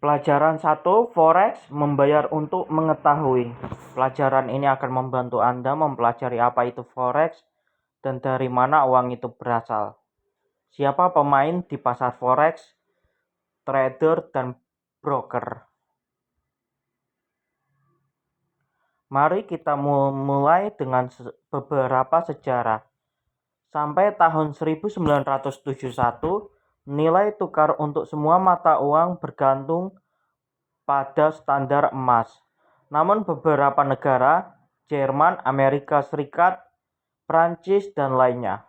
Pelajaran 1, Forex membayar untuk mengetahui. Pelajaran ini akan membantu Anda mempelajari apa itu Forex dan dari mana uang itu berasal. Siapa pemain di pasar Forex, trader, dan broker. Mari kita mulai dengan beberapa sejarah. Sampai tahun 1971, nilai tukar untuk semua mata uang bergantung pada standar emas. Namun beberapa negara, Jerman, Amerika Serikat, Prancis, dan lainnya,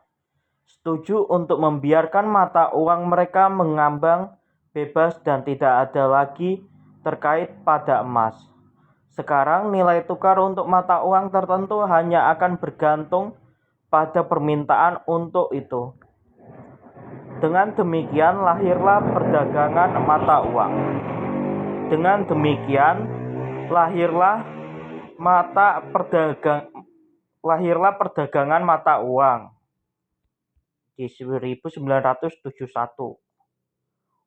setuju untuk membiarkan mata uang mereka mengambang bebas dan tidak ada lagi terkait pada emas. Sekarang nilai tukar untuk mata uang tertentu hanya akan bergantung pada permintaan untuk itu. Dengan demikian lahirlah perdagangan mata uang. Dengan demikian lahirlah perdagangan mata uang di 1971.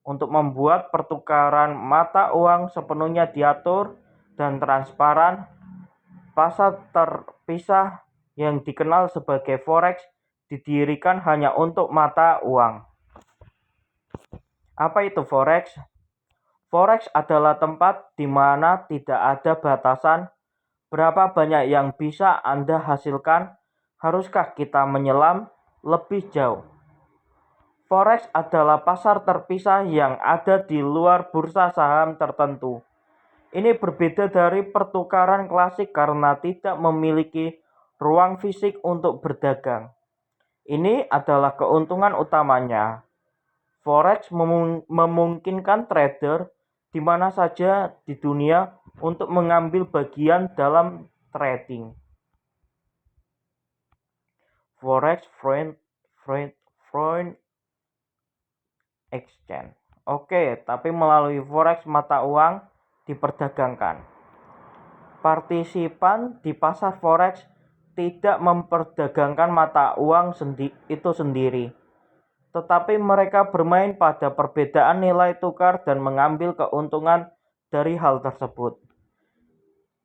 Untuk membuat pertukaran mata uang sepenuhnya diatur dan transparan, pasar terpisah yang dikenal sebagai Forex didirikan hanya untuk mata uang. Apa itu Forex? Forex adalah tempat di mana tidak ada batasan berapa banyak yang bisa Anda hasilkan. Haruskah kita menyelam lebih jauh? Forex adalah pasar terpisah yang ada di luar bursa saham tertentu. Ini berbeda dari pertukaran klasik karena tidak memiliki ruang fisik untuk berdagang. Ini adalah keuntungan utamanya. Forex memungkinkan trader di mana saja di dunia untuk mengambil bagian dalam trading. Forex Foreign Exchange. Oke, tapi melalui Forex mata uang diperdagangkan. Partisipan di pasar Forex tidak memperdagangkan mata uang itu sendiri, tetapi mereka bermain pada perbedaan nilai tukar dan mengambil keuntungan dari hal tersebut.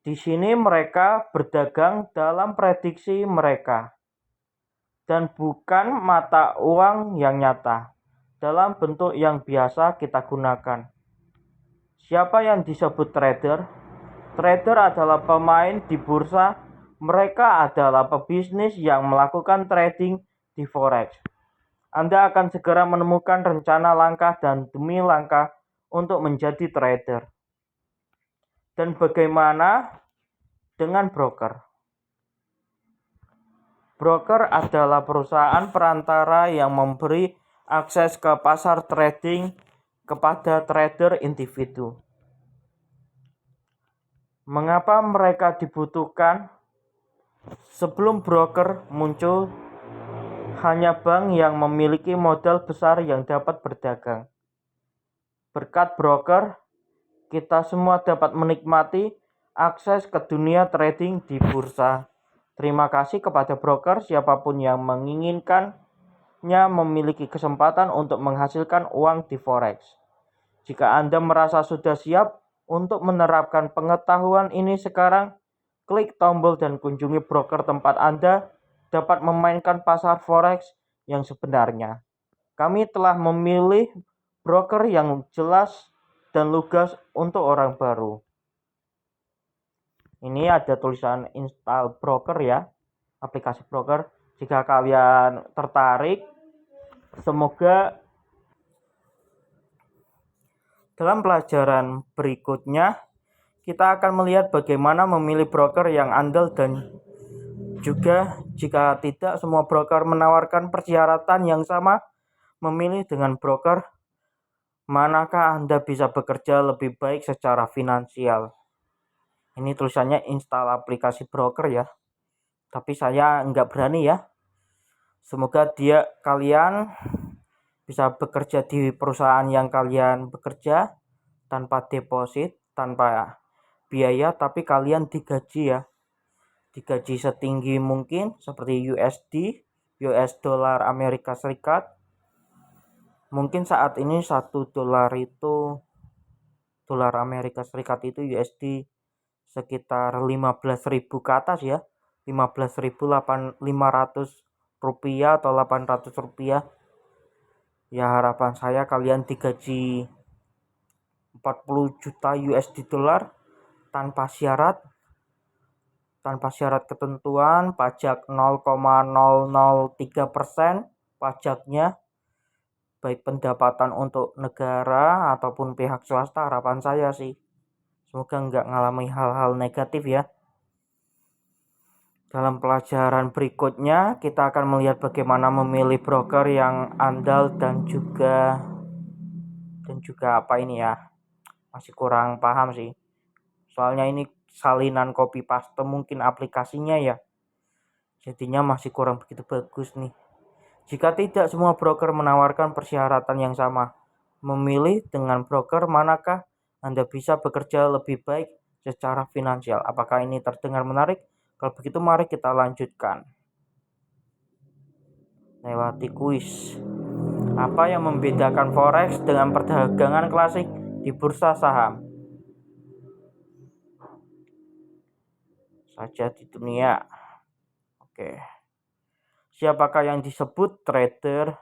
Di sini mereka berdagang dalam prediksi mereka dan bukan mata uang yang nyata dalam bentuk yang biasa kita gunakan. Siapa yang disebut trader? Trader adalah pemain di bursa. Mereka adalah pebisnis yang melakukan trading di Forex. Anda akan segera menemukan rencana langkah dan demi langkah untuk menjadi trader. Dan bagaimana dengan broker? Broker adalah perusahaan perantara yang memberi akses ke pasar trading kepada trader individu. Mengapa mereka dibutuhkan? Sebelum broker muncul, hanya bank yang memiliki modal besar yang dapat berdagang. Berkat broker, kita semua dapat menikmati akses ke dunia trading di bursa. Terima kasih kepada broker, siapapun yang menginginkannya memiliki kesempatan untuk menghasilkan uang di Forex. Jika Anda merasa sudah siap untuk menerapkan pengetahuan ini sekarang, klik tombol dan kunjungi broker tempat Anda dapat memainkan pasar Forex yang sebenarnya. Kami telah memilih broker yang jelas dan lugas untuk orang baru. Ini ada tulisan install broker ya, aplikasi broker. Jika kalian tertarik, semoga dalam pelajaran berikutnya kita akan melihat bagaimana memilih broker yang andal dan juga jika tidak semua broker menawarkan persyaratan yang sama, memilih dengan broker manakah Anda bisa bekerja lebih baik secara finansial. Ini tulisannya install aplikasi broker ya, tapi saya nggak berani ya. Semoga kalian bisa bekerja di perusahaan yang kalian bekerja tanpa deposit, tanpa biaya, tapi kalian digaji ya. Digaji setinggi mungkin seperti USD, US dollar Amerika Serikat. Mungkin saat ini $1 itu dolar Amerika Serikat itu USD sekitar 15.000 ke atas ya. 15.500 rupiah atau 800 rupiah. Ya harapan saya kalian digaji 40 juta USD dolar tanpa syarat ketentuan, pajak 0,003% pajaknya, baik pendapatan untuk negara ataupun pihak swasta. Harapan saya sih semoga nggak ngalami hal-hal negatif ya. Dalam pelajaran berikutnya kita akan melihat bagaimana memilih broker yang andal dan juga apa ini ya, masih kurang paham sih. Soalnya ini salinan copy paste mungkin aplikasinya ya. Jadinya masih kurang begitu bagus nih. Jika tidak semua broker menawarkan persyaratan yang sama, memilih dengan broker manakah Anda bisa bekerja lebih baik secara finansial. Apakah ini terdengar menarik? Kalau begitu mari kita lanjutkan. Lewati kuis. Apa yang membedakan forex dengan perdagangan klasik di bursa saham? Saja di dunia. Oke. Siapakah yang disebut trader?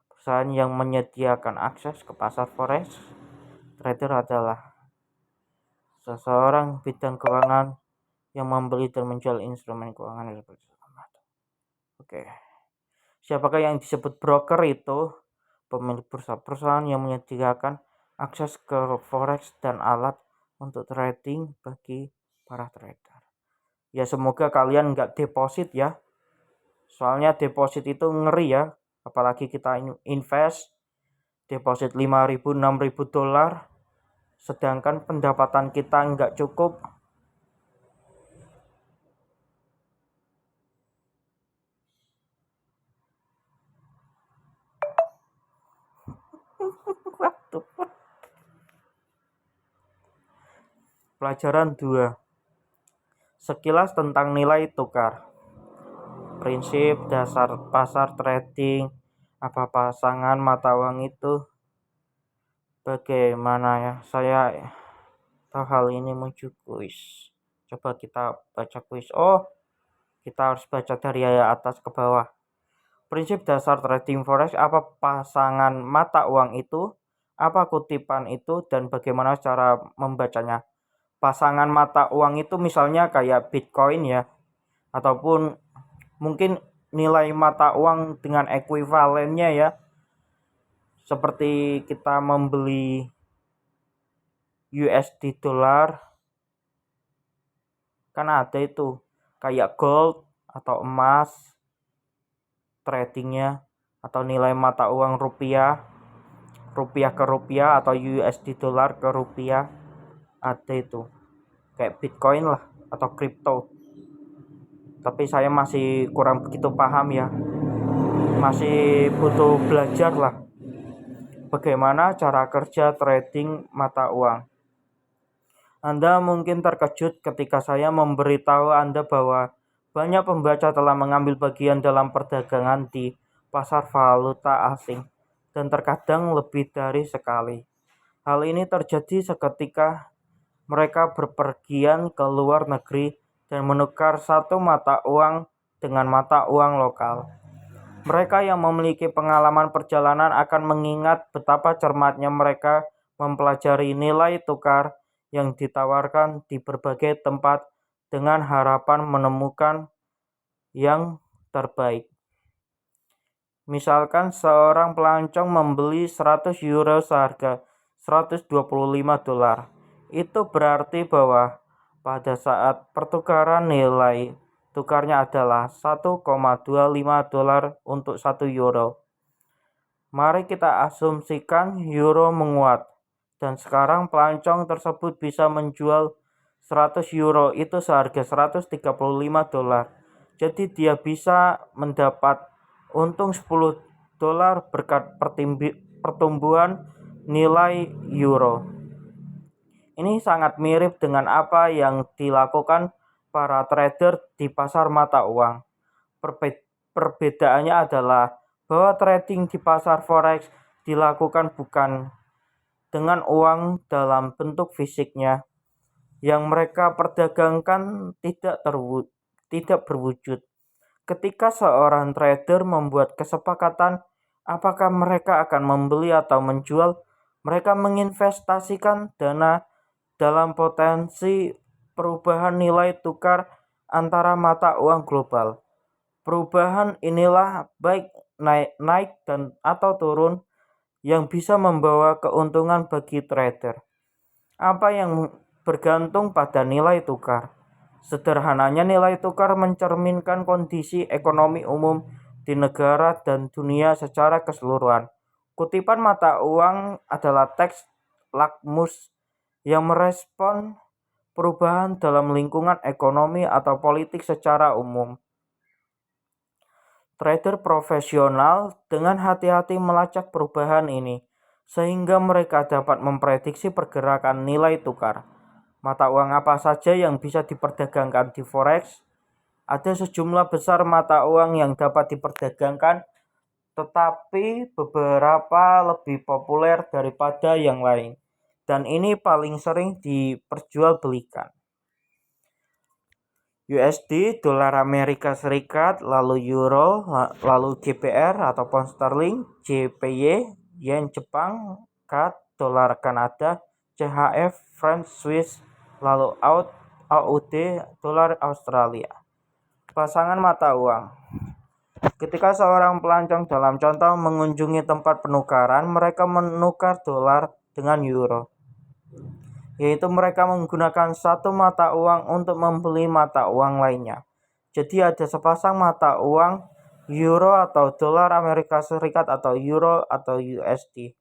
Perusahaan yang menyediakan akses ke pasar forex. Trader adalah seseorang bidang keuangan yang membeli dan menjual instrumen keuangan. Oke. Siapakah yang disebut broker? Itu pemilik bursa, perusahaan yang menyediakan akses ke forex dan alat untuk trading bagi para trader. Ya semoga kalian nggak deposit ya. Soalnya deposit itu ngeri ya. Apalagi kita invest deposit 5.000 6.000 dolar, sedangkan pendapatan kita nggak cukup. Pelajaran 2. Sekilas tentang nilai tukar. Prinsip dasar pasar trading. Apa pasangan mata uang itu? Bagaimana ya? Saya tahu hal ini muncul kuis. Coba kita baca kuis. Oh, kita harus baca dari atas ke bawah. Prinsip dasar trading forex. Apa pasangan mata uang itu? Apa kutipan itu? Dan bagaimana cara membacanya? Pasangan mata uang itu misalnya kayak Bitcoin ya. Ataupun mungkin nilai mata uang dengan ekuivalennya ya. Seperti kita membeli USD dolar, kan ada itu kayak gold atau emas tradingnya, atau nilai mata uang rupiah ke rupiah atau USD dolar ke rupiah, ada itu kayak Bitcoin lah atau kripto. Tapi saya masih kurang begitu paham ya, masih butuh belajar lah bagaimana cara kerja trading mata uang. Anda mungkin terkejut ketika saya memberitahu Anda bahwa banyak pembaca telah mengambil bagian dalam perdagangan di pasar valuta asing, dan terkadang lebih dari sekali. Hal ini terjadi seketika mereka berpergian ke luar negeri dan menukar satu mata uang dengan mata uang lokal. Mereka yang memiliki pengalaman perjalanan akan mengingat betapa cermatnya mereka mempelajari nilai tukar yang ditawarkan di berbagai tempat dengan harapan menemukan yang terbaik. Misalkan seorang pelancong membeli 100 euro seharga 125 dolar. Itu berarti bahwa pada saat pertukaran nilai tukarnya adalah 1,25 dolar untuk 1 euro. Mari kita asumsikan euro menguat, dan sekarang pelancong tersebut bisa menjual 100 euro itu seharga 135 dolar. Jadi dia bisa mendapat untung 10 dolar berkat pertumbuhan nilai euro. Ini sangat mirip dengan apa yang dilakukan para trader di pasar mata uang. Perbedaannya adalah bahwa trading di pasar forex dilakukan bukan dengan uang dalam bentuk fisiknya yang mereka perdagangkan tidak berwujud. Ketika seorang trader membuat kesepakatan apakah mereka akan membeli atau menjual, mereka menginvestasikan dana dalam potensi perubahan nilai tukar antara mata uang global. Perubahan inilah baik naik dan atau turun yang bisa membawa keuntungan bagi trader. Apa yang bergantung pada nilai tukar. Sederhananya nilai tukar mencerminkan kondisi ekonomi umum di negara dan dunia secara keseluruhan. Kutipan mata uang adalah teks lakmus yang merespon perubahan dalam lingkungan ekonomi atau politik secara umum. Trader profesional dengan hati-hati melacak perubahan ini, sehingga mereka dapat memprediksi pergerakan nilai tukar. Mata uang apa saja yang bisa diperdagangkan di forex? Ada sejumlah besar mata uang yang dapat diperdagangkan, tetapi beberapa lebih populer daripada yang lain, dan ini paling sering diperjualbelikan. USD, dolar Amerika Serikat, lalu euro, lalu GBP atau pound sterling, JPY, yen Jepang, CAD, dolar Kanada, CHF, franc Swiss, lalu AUD, dolar Australia. Pasangan mata uang. Ketika seorang pelancong dalam contoh mengunjungi tempat penukaran, mereka menukar dolar dengan euro, yaitu mereka menggunakan satu mata uang untuk membeli mata uang lainnya. Jadi ada sepasang mata uang euro atau dolar Amerika Serikat atau euro atau USD.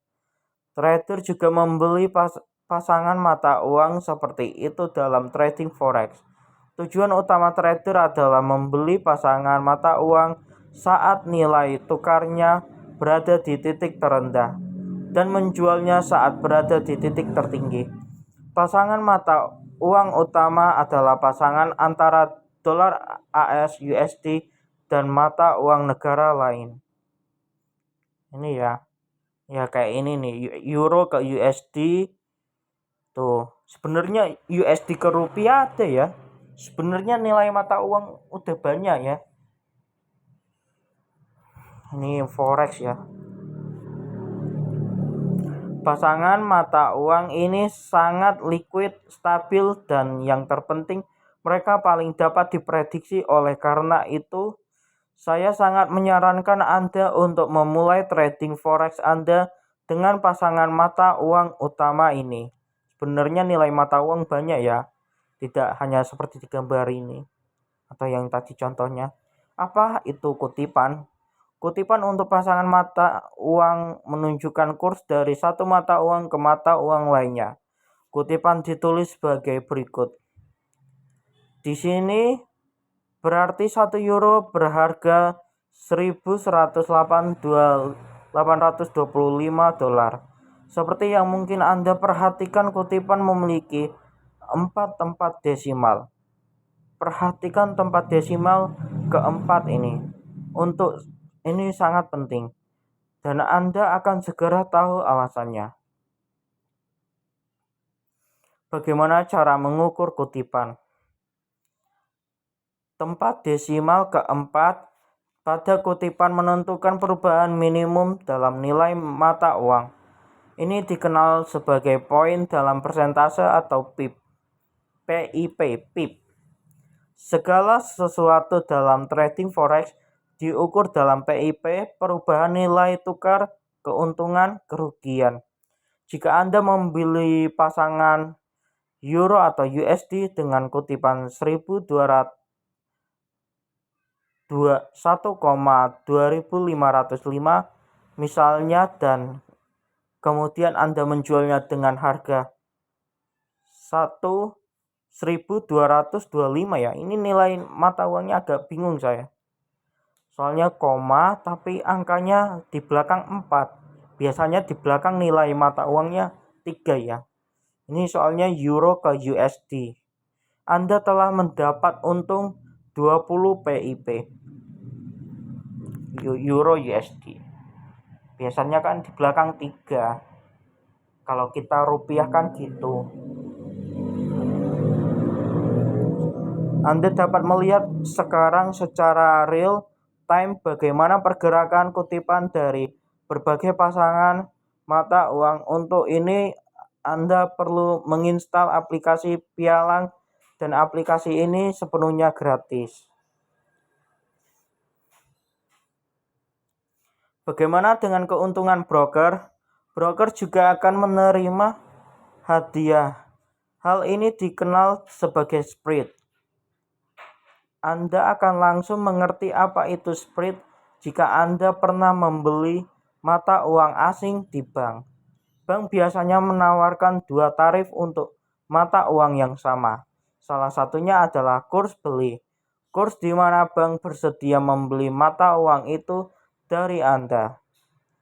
Trader juga membeli pasangan mata uang seperti itu dalam trading forex. Tujuan utama trader adalah membeli pasangan mata uang saat nilai tukarnya berada di titik terendah dan menjualnya saat berada di titik tertinggi. Pasangan mata uang utama adalah pasangan antara dolar AS USD dan mata uang negara lain. Ini ya kayak ini nih, euro ke USD. Tuh, sebenarnya USD ke rupiah ada ya. Sebenarnya nilai mata uang udah banyak ya. Ini forex ya. Pasangan mata uang ini sangat liquid, stabil, dan yang terpenting mereka paling dapat diprediksi. Oleh karena itu, saya sangat menyarankan Anda untuk memulai trading forex Anda dengan pasangan mata uang utama ini. Sebenarnya nilai mata uang banyak ya, tidak hanya seperti di gambar ini atau yang tadi contohnya. Apa itu kutipan? Kutipan untuk pasangan mata uang menunjukkan kurs dari satu mata uang ke mata uang lainnya. Kutipan ditulis sebagai berikut. Di sini berarti 1 euro berharga 1.108.825 dolar. Seperti yang mungkin Anda perhatikan, kutipan memiliki 4 tempat desimal. Perhatikan tempat desimal keempat ini. Untuk ini sangat penting, dan Anda akan segera tahu alasannya. Bagaimana cara mengukur kutipan? Tempat desimal keempat pada kutipan menentukan perubahan minimum dalam nilai mata uang. Ini dikenal sebagai poin dalam persentase atau PIP. PIP. Segala sesuatu dalam trading forex diukur dalam PIP, perubahan nilai tukar, keuntungan, kerugian. Jika Anda membeli pasangan euro atau USD dengan kutipan 1,2505 misalnya, dan kemudian Anda menjualnya dengan harga 1.225 ya. Ini nilai mata uangnya agak bingung saya. Soalnya koma tapi angkanya di belakang 4. Biasanya di belakang nilai mata uangnya 3 ya. Ini soalnya euro ke USD. Anda telah mendapat untung 20 PIP. Euro USD. Biasanya kan di belakang 3. Kalau kita rupiahkan gitu. Anda dapat melihat sekarang secara real time bagaimana pergerakan kutipan dari berbagai pasangan mata uang. Untuk ini Anda perlu menginstal aplikasi Pialang dan aplikasi ini sepenuhnya gratis. Bagaimana dengan keuntungan broker? Broker juga akan menerima hadiah. Hal ini dikenal sebagai spread. Anda akan langsung mengerti apa itu spread jika Anda pernah membeli mata uang asing di bank. Bank biasanya menawarkan dua tarif untuk mata uang yang sama. Salah satunya adalah kurs beli. Kurs di mana bank bersedia membeli mata uang itu dari Anda.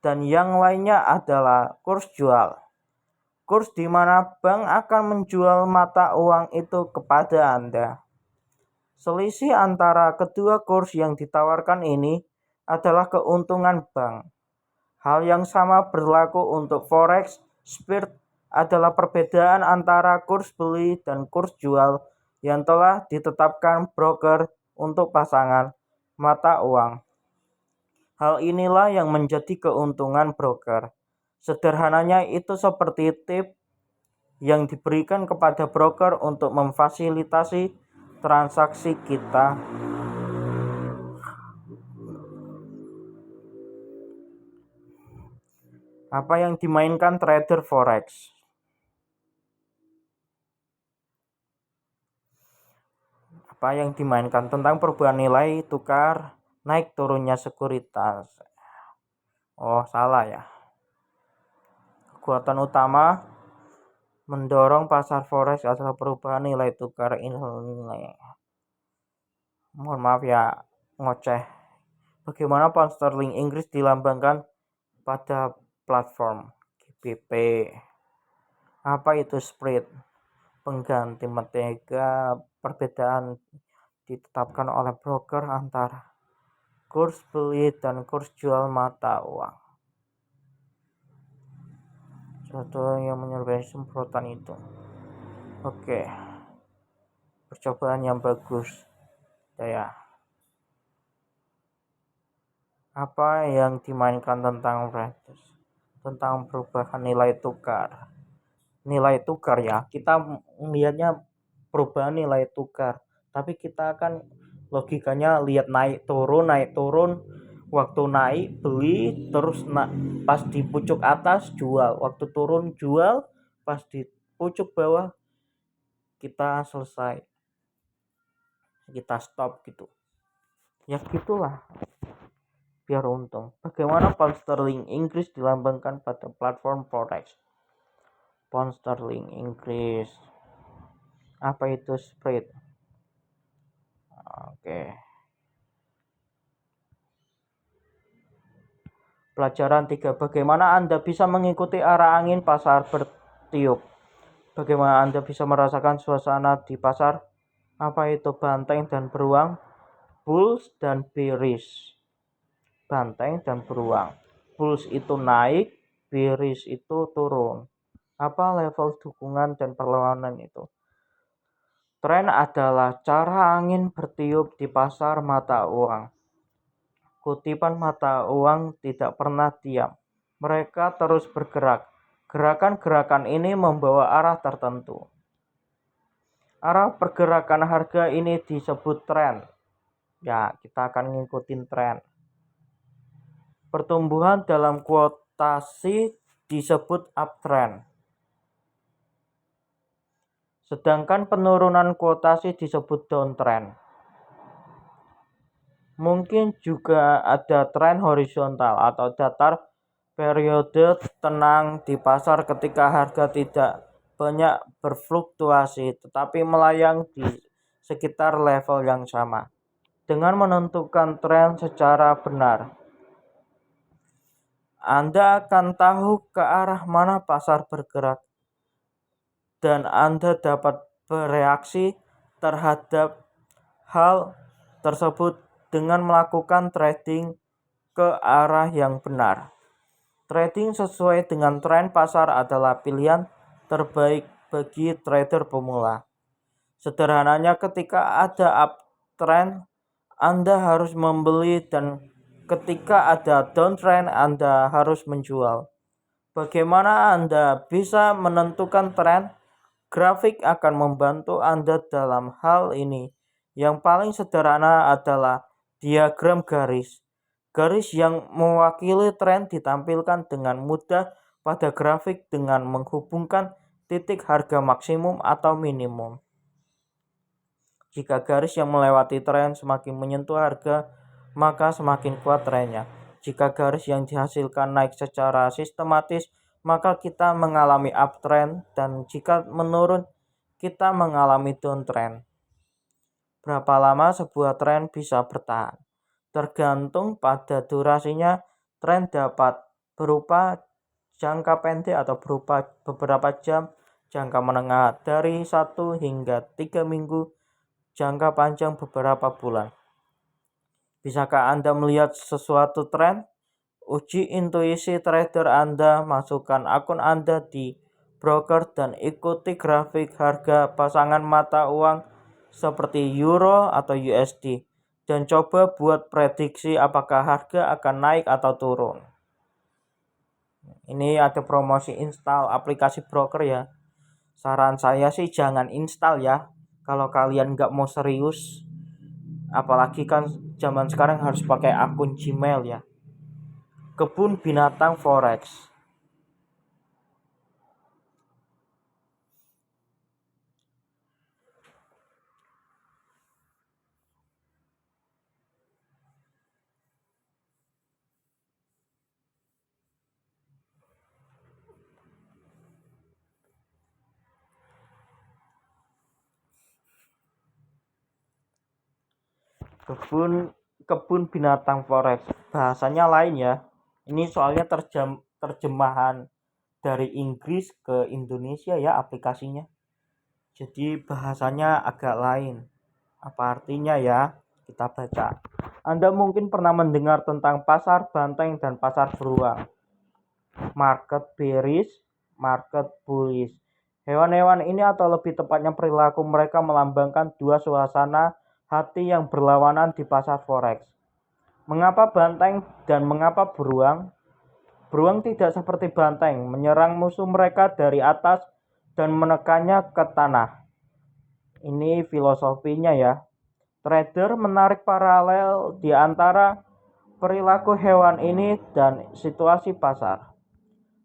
Dan yang lainnya adalah kurs jual. Kurs di mana bank akan menjual mata uang itu kepada Anda. Selisih antara kedua kurs yang ditawarkan ini adalah keuntungan bank. Hal yang sama berlaku untuk forex. Spread adalah perbedaan antara kurs beli dan kurs jual yang telah ditetapkan broker untuk pasangan mata uang. Hal inilah yang menjadi keuntungan broker. Sederhananya itu seperti tip yang diberikan kepada broker untuk memfasilitasi transaksi kita. Apa yang dimainkan trader forex? Apa yang dimainkan tentang perubahan nilai tukar, naik turunnya sekuritas. Oh, salah ya. Kekuatan utama mendorong pasar forex adalah perubahan nilai tukar nilai. Mohon maaf ya, ngoceh. Bagaimana pound sterling Inggris dilambangkan pada platform GBP? Apa itu spread? Pengganti mentega. Perbedaan ditetapkan oleh broker antara kurs beli dan kurs jual mata uang. Contoh yang menyerupai semprotan itu. Oke. Percobaan yang bagus. Ya. Apa yang dimainkan tentang perubahan nilai tukar? Nilai tukar ya. Kita melihatnya perubahan nilai tukar. Tapi kita akan logikanya lihat naik turun. Waktu naik beli, terus pas di pucuk atas jual. Waktu turun jual, pas di pucuk bawah kita selesai. Kita stop gitu. Ya gitulah. Biar untung. Bagaimana pound sterling Inggris dilambangkan pada platform forex? Pound sterling Inggris. Apa itu spread? Oke. Pelajaran 3. Bagaimana Anda bisa mengikuti arah angin pasar bertiup? Bagaimana Anda bisa merasakan suasana di pasar? Apa itu banteng dan beruang? Bulls dan bearish. Banteng dan beruang. Bulls itu naik, bearish itu turun. Apa level dukungan dan perlawanan itu? Tren adalah cara angin bertiup di pasar mata uang. Kutipan mata uang tidak pernah diam. Mereka terus bergerak. Gerakan-gerakan ini membawa arah tertentu. Arah pergerakan harga ini disebut tren. Ya, kita akan ngikutin tren. Pertumbuhan dalam kuotasi disebut uptrend. Sedangkan penurunan kuotasi disebut downtrend. Mungkin juga ada tren horizontal atau datar, periode tenang di pasar ketika harga tidak banyak berfluktuasi tetapi melayang di sekitar level yang sama. Dengan menentukan tren secara benar, Anda akan tahu ke arah mana pasar bergerak dan Anda dapat bereaksi terhadap hal tersebut dengan melakukan trading ke arah yang benar. Trading sesuai dengan tren pasar adalah pilihan terbaik bagi trader pemula. Sederhananya, ketika ada uptrend, Anda harus membeli, dan ketika ada downtrend, Anda harus menjual. Bagaimana Anda bisa menentukan tren? Grafik akan membantu Anda dalam hal ini. Yang paling sederhana adalah diagram garis. Garis yang mewakili tren ditampilkan dengan mudah pada grafik dengan menghubungkan titik harga maksimum atau minimum. Jika garis yang melewati tren semakin menyentuh harga, maka semakin kuat trennya. Jika garis yang dihasilkan naik secara sistematis, maka kita mengalami uptrend, dan jika menurun, kita mengalami downtrend. Berapa lama sebuah tren bisa bertahan? Tergantung pada durasinya. Tren dapat berupa jangka pendek atau berupa beberapa jam, jangka menengah dari 1 hingga 3 minggu, jangka panjang beberapa bulan. Bisakah Anda melihat sesuatu tren? Uji intuisi trader Anda, masukkan akun Anda di broker dan ikuti grafik harga pasangan mata uang seperti euro atau USD, dan coba buat prediksi apakah harga akan naik atau turun. Ini ada promosi install aplikasi broker ya. Saran saya sih jangan install ya, kalau kalian nggak mau serius. Apalagi kan zaman sekarang harus pakai akun Gmail ya. Kebun Binatang Forex. Kebun Binatang Forex. Bahasanya lain ya. Ini soalnya terjemahan dari Inggris ke Indonesia ya aplikasinya. Jadi bahasanya agak lain. Apa artinya ya? Kita baca. Anda mungkin pernah mendengar tentang pasar banteng dan pasar beruang. Market bearish, market bullish. Hewan-hewan ini, atau lebih tepatnya perilaku mereka, melambangkan dua suasana hati yang berlawanan di pasar forex. Mengapa banteng dan mengapa beruang? Beruang tidak seperti banteng menyerang musuh mereka dari atas dan menekannya ke tanah. Ini filosofinya ya. Trader menarik paralel di antara perilaku hewan ini dan situasi pasar.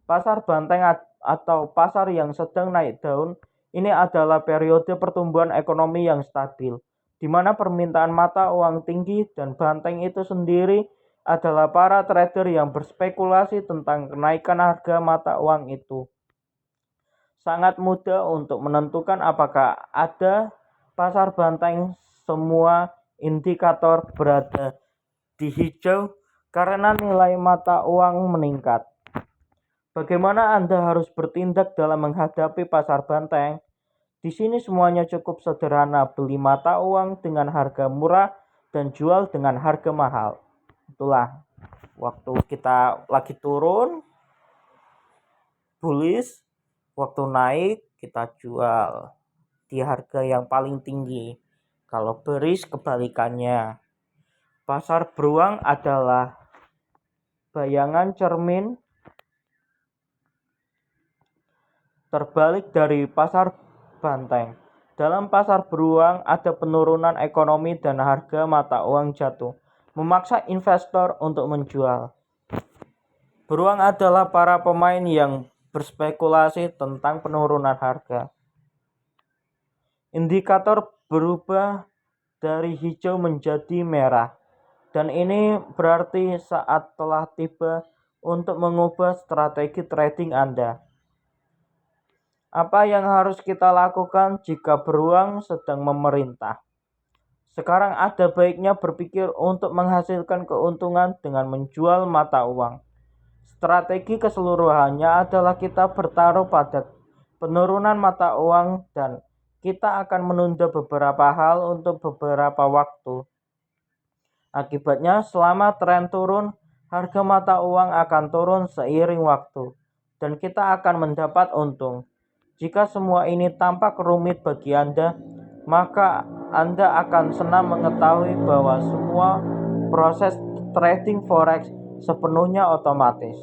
Pasar banteng atau pasar yang sedang naik daun ini adalah periode pertumbuhan ekonomi yang stabil, di mana permintaan mata uang tinggi, dan banteng itu sendiri adalah para trader yang berspekulasi tentang kenaikan harga mata uang itu. Sangat mudah untuk menentukan apakah ada pasar banteng. Semua indikator berada di hijau karena nilai mata uang meningkat. Bagaimana Anda harus bertindak dalam menghadapi pasar banteng? Di sini semuanya cukup sederhana. Beli mata uang dengan harga murah dan jual dengan harga mahal. Itulah waktu kita lagi turun, bullish. Waktu naik, kita jual di harga yang paling tinggi. Kalau bearish, kebalikannya. Pasar beruang adalah bayangan cermin terbalik dari pasar banteng. Dalam pasar beruang ada penurunan ekonomi dan harga mata uang jatuh, memaksa investor untuk menjual. Beruang adalah para pemain yang berspekulasi tentang penurunan harga. Indikator berubah dari hijau menjadi merah, dan ini berarti saat telah tiba untuk mengubah strategi trading Anda. Apa yang harus kita lakukan jika beruang sedang memerintah? Sekarang ada baiknya berpikir untuk menghasilkan keuntungan dengan menjual mata uang. Strategi keseluruhannya adalah kita bertaruh pada penurunan mata uang, dan kita akan menunda beberapa hal untuk beberapa waktu. Akibatnya, selama tren turun, harga mata uang akan turun seiring waktu, dan kita akan mendapat untung. Jika semua ini tampak rumit bagi Anda, maka Anda akan senang mengetahui bahwa semua proses trading forex sepenuhnya otomatis.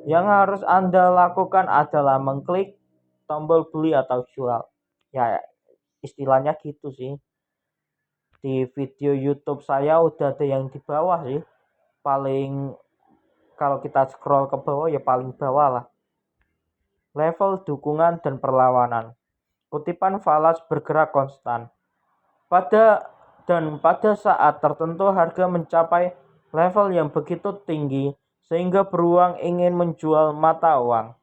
Yang harus Anda lakukan adalah mengklik tombol beli atau jual. Ya, istilahnya gitu sih. Di video YouTube saya udah ada yang di bawah sih. Paling kalau kita scroll ke bawah ya paling bawah lah. Level dukungan dan perlawanan. Kutipan falas bergerak konstan. Pada saat tertentu harga mencapai level yang begitu tinggi sehingga beruang ingin menjual mata uang.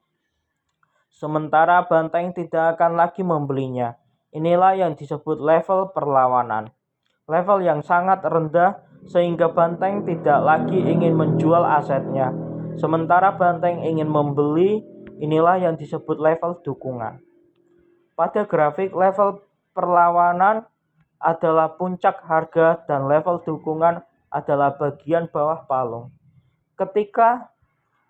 Sementara banteng tidak akan lagi membelinya. Inilah yang disebut level perlawanan. Level yang sangat rendah sehingga banteng tidak lagi ingin menjual asetnya. Sementara banteng ingin membeli, inilah yang disebut level dukungan. Pada grafik, level perlawanan adalah puncak harga dan level dukungan adalah bagian bawah palung. Ketika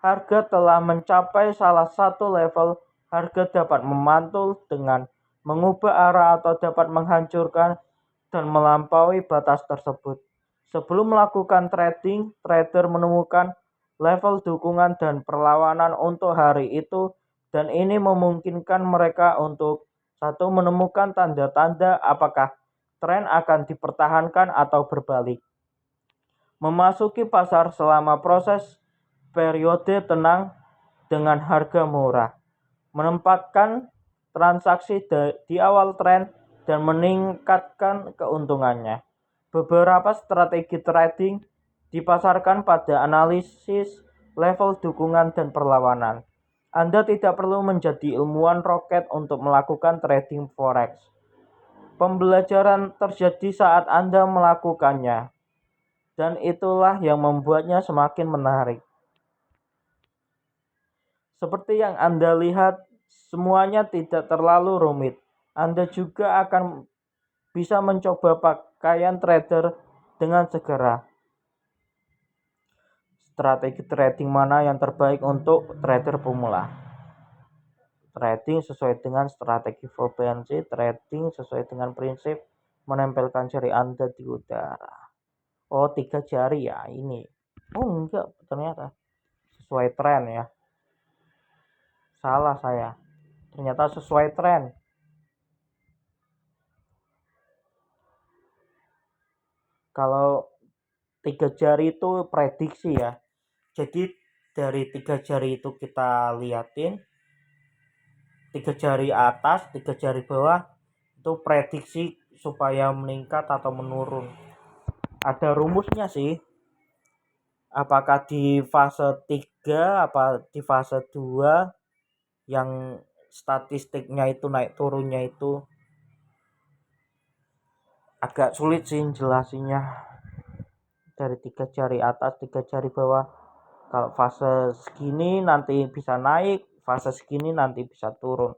harga telah mencapai salah satu level, harga dapat memantul dengan mengubah arah atau dapat menghancurkan dan melampaui batas tersebut. Sebelum melakukan trading, trader menemukan level dukungan dan perlawanan untuk hari itu, dan ini memungkinkan mereka untuk satu menemukan tanda-tanda apakah tren akan dipertahankan atau berbalik. Memasuki pasar selama proses periode tenang dengan harga murah. Menempatkan transaksi di awal tren dan meningkatkan keuntungannya. Beberapa strategi trading dipasarkan pada analisis level dukungan dan perlawanan. Anda tidak perlu menjadi ilmuwan roket untuk melakukan trading forex. Pembelajaran terjadi saat Anda melakukannya, dan itulah yang membuatnya semakin menarik. Seperti yang Anda lihat, semuanya tidak terlalu rumit. Anda juga akan bisa mencoba pakaian trader dengan segera. Strategi trading mana yang terbaik untuk trader pemula? Trading sesuai dengan strategi Fibonacci. Trading sesuai dengan prinsip menempelkan jari Anda di udara. Oh, 3 jari ya ini. Oh enggak, ternyata sesuai tren ya. Salah saya. Ternyata sesuai tren. Kalau 3 jari itu prediksi ya. Jadi dari 3 jari itu kita liatin 3 jari atas, 3 jari bawah itu prediksi supaya meningkat atau menurun. Ada rumusnya sih. Apakah di fase 3 apa di fase 2 yang statistiknya itu naik turunnya itu agak sulit sih jelasinnya. Dari 3 jari atas, 3 jari bawah. Kalau fase segini nanti bisa naik, fase segini nanti bisa turun.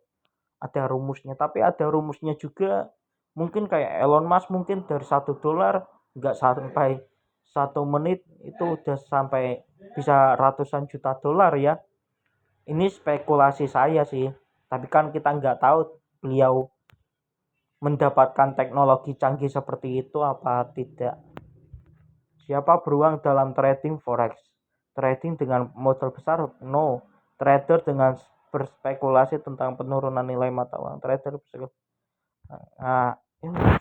Ada rumusnya, tapi ada rumusnya juga. Mungkin kayak Elon Musk mungkin dari $1 nggak sampai 1 menit itu udah sampai bisa ratusan juta dolar ya. Ini spekulasi saya sih, tapi kan kita nggak tahu beliau mendapatkan teknologi canggih seperti itu apa tidak. Siapa beruang dalam trading forex? Trading dengan modal besar? No. Trader dengan berspekulasi tentang penurunan nilai mata uang. Trader nah,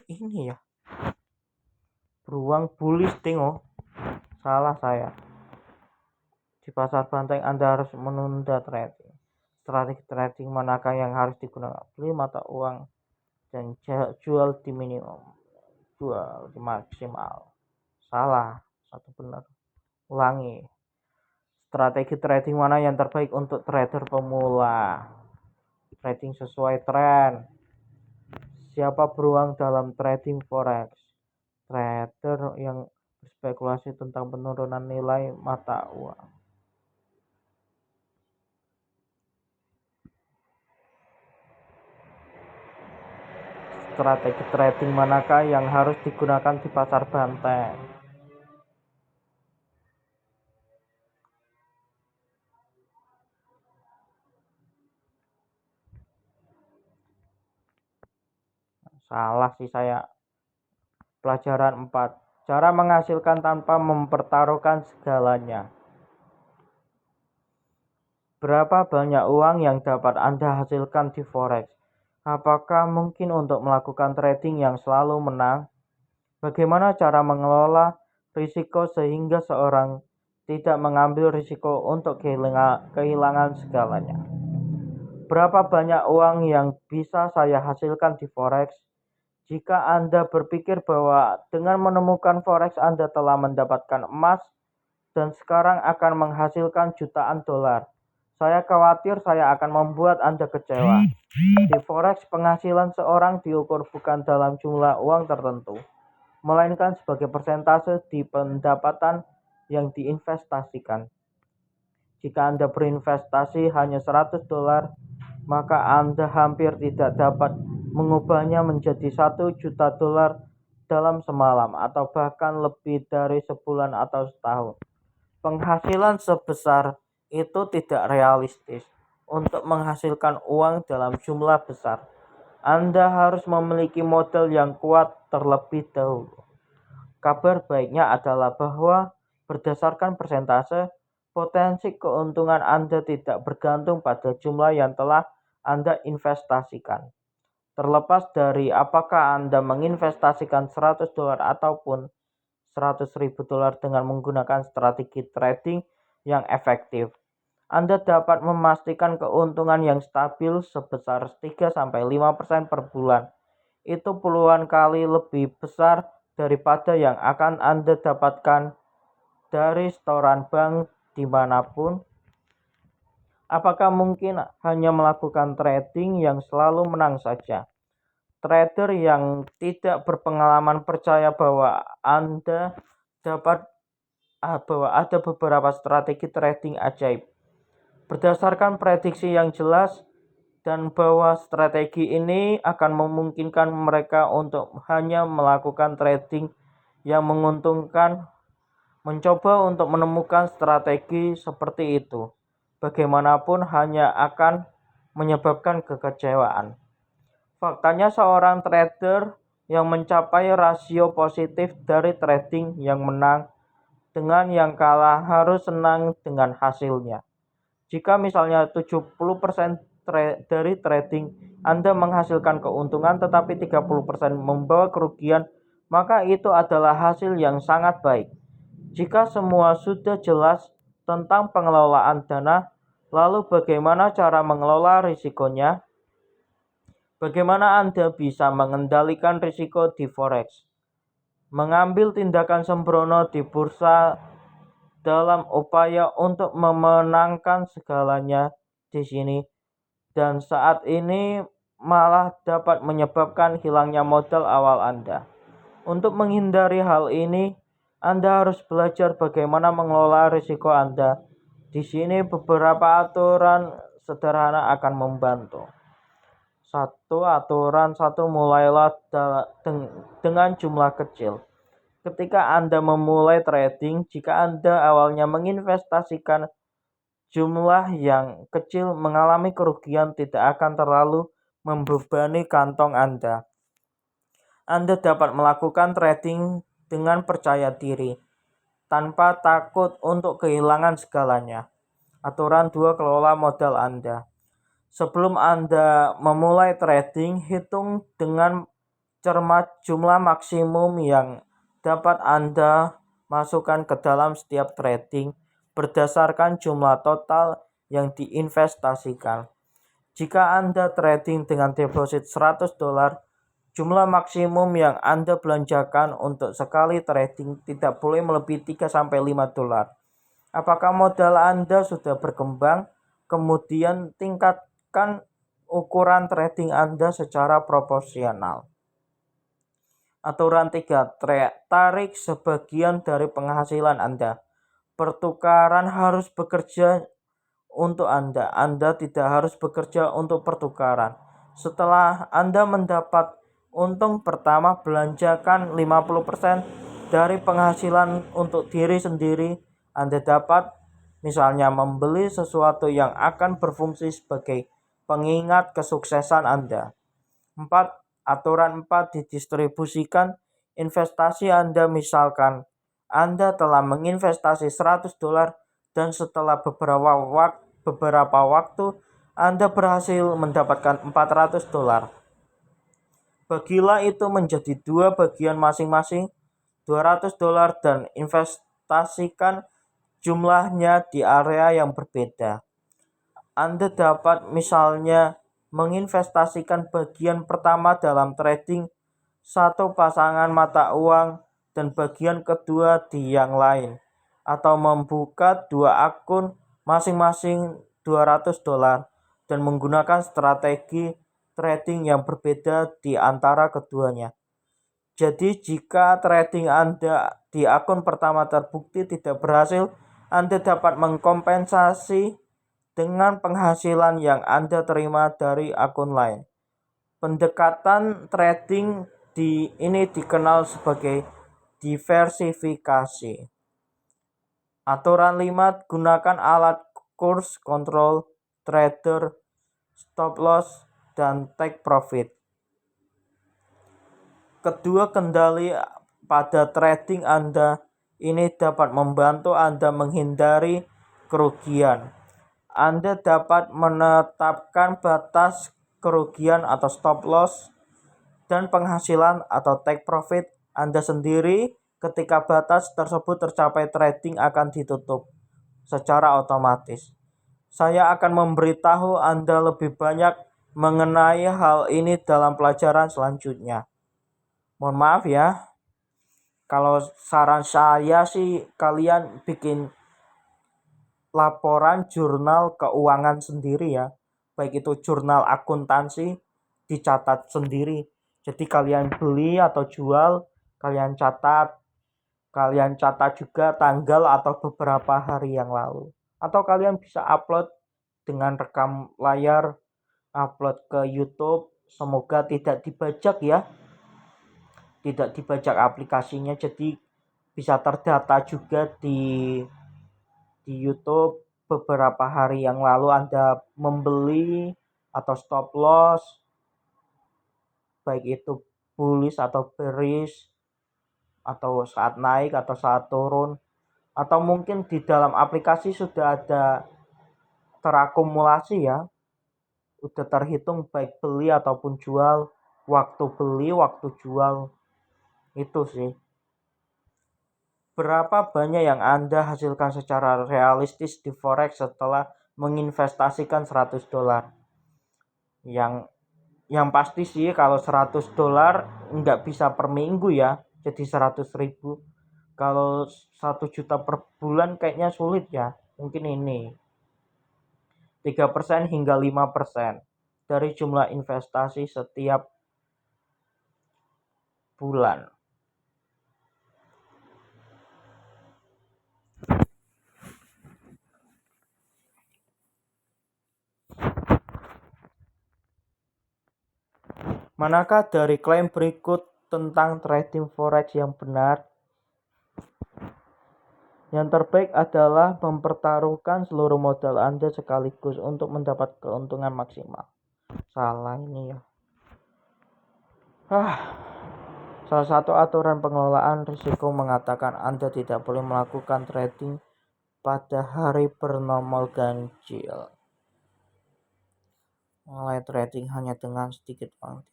ini ya. Beruang bullish tengok. Salah saya. Di pasar banteng Anda harus menunda trading. Strategi trading manakah yang harus digunakan? Beli mata uang dan jual di minimum, jual di maksimal. Salah, satu benar. Ulangi. Strategi trading mana yang terbaik untuk trader pemula? Trading sesuai tren. Siapa beruang dalam trading forex? Trader yang berspekulasi tentang penurunan nilai mata uang. Strategi trading manakah yang harus digunakan di pasar banteng? Salah sih saya. Pelajaran 4. Cara menghasilkan tanpa mempertaruhkan segalanya. Berapa banyak uang yang dapat Anda hasilkan di forex? Apakah mungkin untuk melakukan trading yang selalu menang? Bagaimana cara mengelola risiko sehingga seorang tidak mengambil risiko untuk kehilangan segalanya? Berapa banyak uang yang bisa saya hasilkan di forex? Jika Anda berpikir bahwa dengan menemukan forex Anda telah mendapatkan emas dan sekarang akan menghasilkan jutaan dolar, saya khawatir saya akan membuat Anda kecewa. Di forex, penghasilan seorang diukur bukan dalam jumlah uang tertentu, melainkan sebagai persentase di pendapatan yang diinvestasikan. Jika Anda berinvestasi hanya 100 dolar, maka Anda hampir tidak dapat mengubahnya menjadi 1 juta dolar dalam semalam atau bahkan lebih dari sebulan atau setahun. Penghasilan sebesar itu tidak realistis untuk menghasilkan uang dalam jumlah besar. Anda harus memiliki modal yang kuat terlebih dahulu. Kabar baiknya adalah bahwa berdasarkan persentase, potensi keuntungan Anda tidak bergantung pada jumlah yang telah Anda investasikan. Terlepas dari apakah Anda menginvestasikan 100 dolar ataupun 100.000 dolar dengan menggunakan strategi trading yang efektif, Anda dapat memastikan keuntungan yang stabil sebesar 3-5% per bulan. Itu puluhan kali lebih besar daripada yang akan Anda dapatkan dari setoran bank dimanapun. Apakah mungkin hanya melakukan trading yang selalu menang saja? Trader yang tidak berpengalaman percaya bahwa ada beberapa strategi trading ajaib berdasarkan prediksi yang jelas, dan bahwa strategi ini akan memungkinkan mereka untuk hanya melakukan trading yang menguntungkan. Mencoba untuk menemukan strategi seperti itu bagaimanapun hanya akan menyebabkan kekecewaan. Faktanya, seorang trader yang mencapai rasio positif dari trading yang menang dengan yang kalah harus senang dengan hasilnya. Jika misalnya 70% dari trading Anda menghasilkan keuntungan tetapi 30% membawa kerugian, maka itu adalah hasil yang sangat baik. Jika semua sudah jelas tentang pengelolaan dana, lalu bagaimana cara mengelola risikonya? Bagaimana Anda bisa mengendalikan risiko di forex? Mengambil tindakan sembrono di bursa dalam upaya untuk memenangkan segalanya di sini, dan saat ini malah dapat menyebabkan hilangnya modal awal Anda. Untuk menghindari hal ini, Anda harus belajar bagaimana mengelola risiko Anda. Di sini beberapa aturan sederhana akan membantu. 1. Aturan 1. Mulailah dengan jumlah kecil. Ketika Anda memulai trading, jika Anda awalnya menginvestasikan jumlah yang kecil, mengalami kerugian tidak akan terlalu membebani kantong Anda. Anda dapat melakukan trading dengan percaya diri, tanpa takut untuk kehilangan segalanya. Aturan 2. Kelola modal Anda. Sebelum Anda memulai trading, hitung dengan cermat jumlah maksimum yang dapat Anda masukkan ke dalam setiap trading berdasarkan jumlah total yang diinvestasikan. Jika Anda trading dengan deposit 100 dolar, jumlah maksimum yang Anda belanjakan untuk sekali trading tidak boleh melebihi 3-5 dolar. Apakah modal Anda sudah berkembang? Kemudian tingkatkan ukuran trading Anda secara proporsional. Aturan 3. Tarik sebagian dari penghasilan Anda. Pertukaran harus bekerja untuk Anda. Anda tidak harus bekerja untuk pertukaran. Setelah Anda mendapat untung pertama, belanjakan 50% dari penghasilan untuk diri sendiri. Anda dapat misalnya membeli sesuatu yang akan berfungsi sebagai pengingat kesuksesan Anda. 4. Aturan 4 didistribusikan investasi Anda. Misalkan Anda telah menginvestasi $100 dan setelah beberapa waktu Anda berhasil mendapatkan $400. Bagilah itu menjadi dua bagian masing-masing $200 dan investasikan jumlahnya di area yang berbeda. Anda dapat misalnya menginvestasikan bagian pertama dalam trading satu pasangan mata uang dan bagian kedua di yang lain, atau membuka dua akun masing-masing $200 dan menggunakan strategi trading yang berbeda di antara keduanya. Jadi jika trading Anda di akun pertama terbukti tidak berhasil, Anda dapat mengkompensasi dengan penghasilan yang Anda terima dari akun lain. Pendekatan trading ini dikenal sebagai diversifikasi. Aturan 5, gunakan alat course control, trader, stop loss, dan take profit. Kedua kendali pada trading Anda ini dapat membantu Anda menghindari kerugian. Anda dapat menetapkan batas kerugian atau stop loss dan penghasilan atau take profit Anda sendiri. Ketika batas tersebut tercapai, trading akan ditutup secara otomatis. Saya akan memberitahu Anda lebih banyak mengenai hal ini dalam pelajaran selanjutnya. Mohon maaf ya, kalau saran saya sih kalian bikin laporan jurnal keuangan sendiri ya, baik itu jurnal akuntansi, dicatat sendiri. Jadi kalian beli atau jual, kalian catat juga tanggal atau beberapa hari yang lalu. Atau kalian bisa upload dengan rekam layar, upload ke YouTube. Semoga tidak dibajak ya, tidak dibajak aplikasinya, jadi bisa terdata juga di YouTube beberapa hari yang lalu Anda membeli atau stop loss, baik itu bullish atau bearish, atau saat naik atau saat turun, atau mungkin di dalam aplikasi sudah ada terakumulasi ya, udah terhitung baik beli ataupun jual, waktu beli, waktu jual. Itu sih. Berapa banyak yang Anda hasilkan secara realistis di forex setelah menginvestasikan $100? Yang pasti sih kalau $100 nggak bisa per minggu ya, jadi 100.000. Kalau 1 juta per bulan kayaknya sulit ya. Mungkin ini 3% hingga 5% dari jumlah investasi setiap bulan. Manakah dari klaim berikut tentang trading forex yang benar? Yang terbaik adalah mempertaruhkan seluruh modal Anda sekaligus untuk mendapat keuntungan maksimal. Salah ini ya. Salah satu aturan pengelolaan risiko mengatakan Anda tidak boleh melakukan trading pada hari bernomor ganjil. Mulai trading hanya dengan sedikit uang.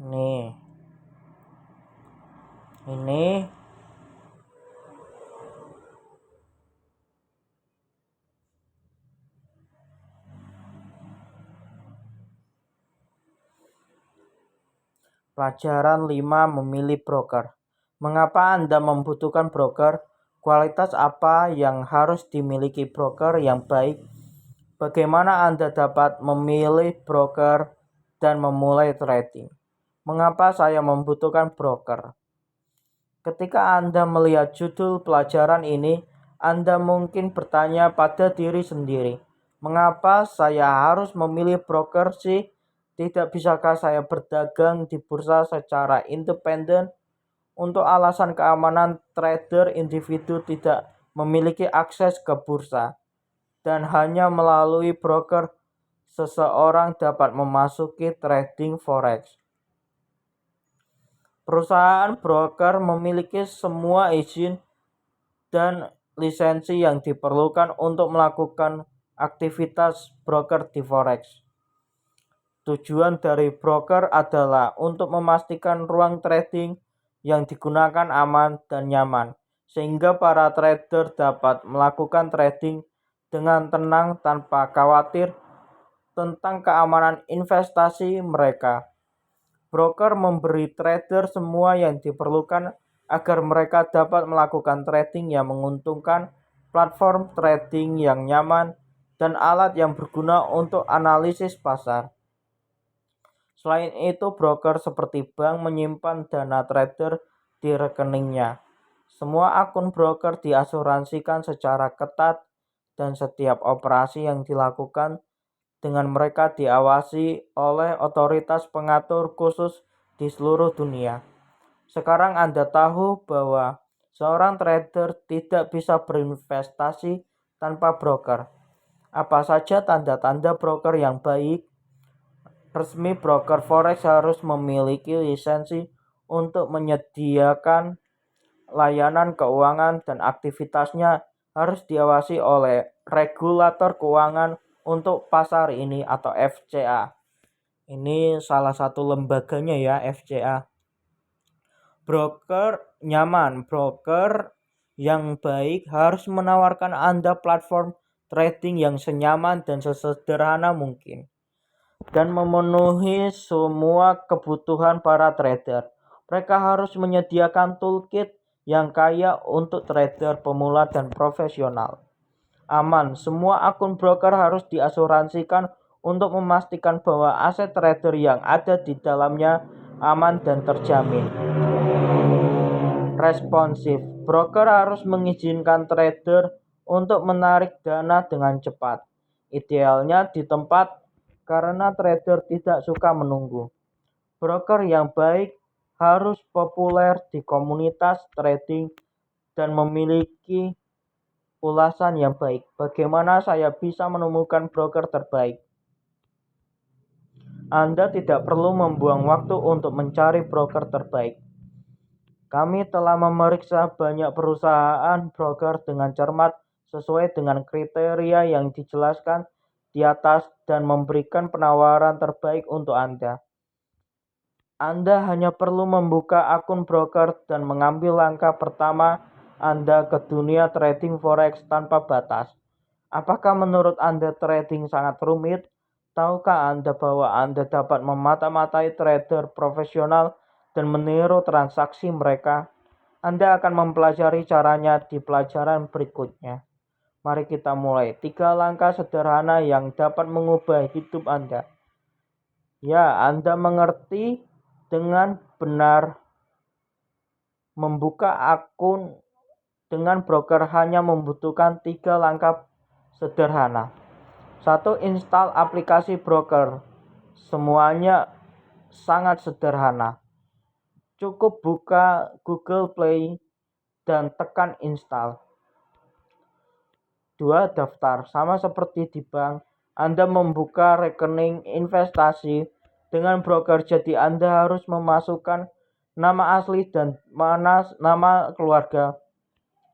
Ini pelajaran 5, memilih broker. Mengapa Anda membutuhkan broker? Kualitas apa yang harus dimiliki broker yang baik? Bagaimana Anda dapat memilih broker dan memulai trading? Mengapa saya membutuhkan broker? Ketika Anda melihat judul pelajaran ini, Anda mungkin bertanya pada diri sendiri, mengapa saya harus memilih broker sih? Tidak bisakah saya berdagang di bursa secara independen? Untuk alasan keamanan, trader individu tidak memiliki akses ke bursa. dan hanya melalui broker seseorang dapat memasuki trading forex. Perusahaan broker memiliki semua izin dan lisensi yang diperlukan untuk melakukan aktivitas broker di forex. Tujuan dari broker adalah untuk memastikan ruang trading yang digunakan aman dan nyaman, sehingga para trader dapat melakukan trading dengan tenang tanpa khawatir tentang keamanan investasi mereka. Broker memberi trader semua yang diperlukan agar mereka dapat melakukan trading yang menguntungkan, platform trading yang nyaman, dan alat yang berguna untuk analisis pasar. Selain itu, broker seperti bank menyimpan dana trader di rekeningnya. Semua akun broker diasuransikan secara ketat dan setiap operasi yang dilakukan dengan mereka diawasi oleh otoritas pengatur khusus di seluruh dunia. Sekarang Anda tahu bahwa seorang trader tidak bisa berinvestasi tanpa broker. Apa saja tanda-tanda broker yang baik? Resmi broker forex harus memiliki lisensi untuk menyediakan layanan keuangan dan aktivitasnya harus diawasi oleh regulator keuangan untuk pasar ini atau FCA. Ini salah satu lembaganya ya, FCA. Broker nyaman. Broker yang baik harus menawarkan Anda platform trading yang senyaman dan sesederhana mungkin dan memenuhi semua kebutuhan para trader. Mereka harus menyediakan toolkit yang kaya untuk trader pemula dan profesional. Aman, semua akun broker harus diasuransikan untuk memastikan bahwa aset trader yang ada di dalamnya aman dan terjamin. Responsif, broker harus mengizinkan trader untuk menarik dana dengan cepat. Idealnya di tempat karena trader tidak suka menunggu. Broker yang baik harus populer di komunitas trading dan memiliki ulasan yang baik. Bagaimana saya bisa menemukan broker terbaik? Anda tidak perlu membuang waktu untuk mencari broker terbaik. Kami telah memeriksa banyak perusahaan broker dengan cermat sesuai dengan kriteria yang dijelaskan di atas dan memberikan penawaran terbaik untuk Anda. Anda hanya perlu membuka akun broker dan mengambil langkah pertama Anda ke dunia trading forex tanpa batas. Apakah menurut Anda trading sangat rumit? Tahukah Anda bahwa Anda dapat memata-matai trader profesional dan meniru transaksi mereka? Anda akan mempelajari caranya di pelajaran berikutnya. Mari kita mulai. 3 langkah sederhana yang dapat mengubah hidup Anda. Ya, Anda mengerti dengan benar. Membuka akun dengan broker hanya membutuhkan 3 langkah sederhana. 1. Install aplikasi broker. Semuanya sangat sederhana. Cukup buka Google Play dan tekan install. 2. Daftar. Sama seperti di bank, Anda membuka rekening investasi dengan broker, jadi Anda harus memasukkan nama asli dan nama keluarga,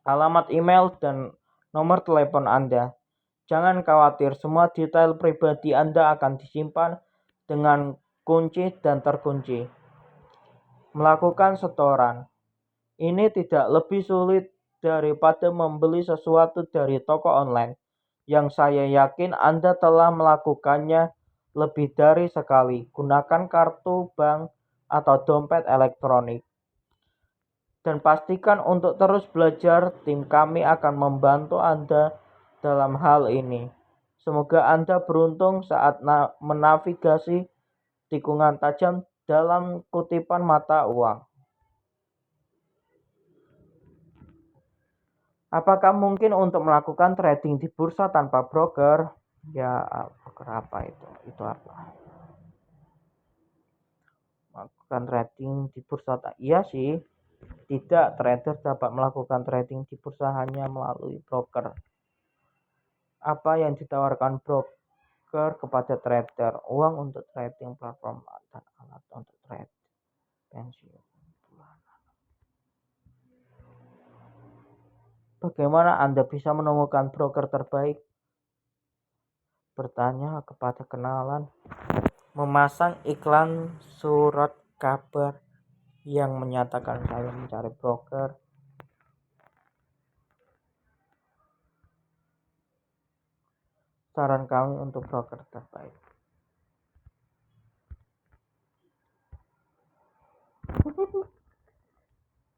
alamat email, dan nomor telepon Anda. Jangan khawatir, semua detail pribadi Anda akan disimpan dengan kunci dan terkunci. Melakukan setoran. Ini tidak lebih sulit daripada membeli sesuatu dari toko online. Yang saya yakin Anda telah melakukannya lebih dari sekali. Gunakan kartu bank atau dompet elektronik. Dan pastikan untuk terus belajar, tim kami akan membantu Anda dalam hal ini. Semoga Anda beruntung saat menavigasi tikungan tajam dalam kutipan mata uang. Apakah mungkin untuk melakukan trading di bursa tanpa broker? Ya, broker apa itu? Itu apa? Melakukan trading di bursa? Iya sih. Tidak, trader dapat melakukan trading di bursa hanya melalui broker. Apa yang ditawarkan broker kepada trader? Uang untuk trading, platform, dan alat untuk trade, pensiun bulanan. Bagaimana Anda bisa menemukan broker terbaik? Bertanya kepada kenalan. Memasang iklan surat kabar yang menyatakan saya mencari broker. Saran kami untuk broker terbaik.